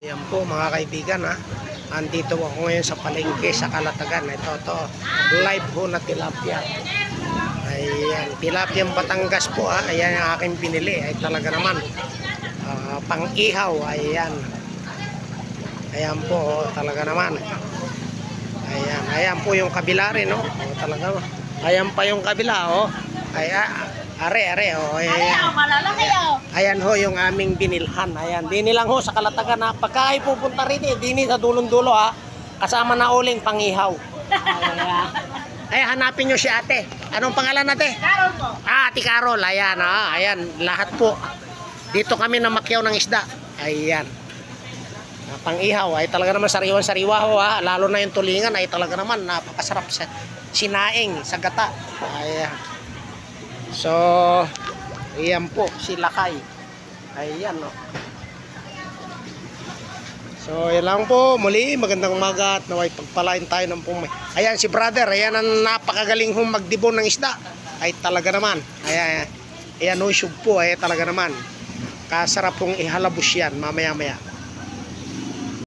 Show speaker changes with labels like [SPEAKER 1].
[SPEAKER 1] Yan po mga kaibigan ha. Andito ako ngayon sa palengke sa Calatagan. Ito live ho na tilapia. Ayan, tilapiang Batangas po ha. Ayan ang aking pinili. Ay talaga naman pang-ihaw. Ayan. Ayan po talaga naman. Ayan po yung kabila rin no. Talaga. Ayan pa yung kabila oh. Ayan. Are oh. Ayan ho yung aming binilhan. Ayan, dini lang ho sa Calatagan na pagka ay pupunta rin dini sa dulong-dulo ha. Kasama na uling pangihaw. Ay hanapin nyo si ate. Anong pangalan natin?
[SPEAKER 2] Carol po.
[SPEAKER 1] Ate Carol. Ayan ha. Ayan, lahat po. Dito kami namakyaw ng isda. Ayan. Pangihaw ay talaga naman sariwan-sariwa ho ha. Lalo na yung tulingan ay talaga naman napakasarap sa sinaing, sa gata. Ayan. So, ayan po, si Lakay. Ayan, no. So, yan lang po. Muli, magandang umaga at naway pagpalain tayo ng pumay. Ayan, si brother. Ayan ang napakagaling hong magdibon ng isda. Ay, talaga naman. Ayan, no, sub po. Ay, talaga naman. Kasarap pong ihalabos yan, mamaya-maya.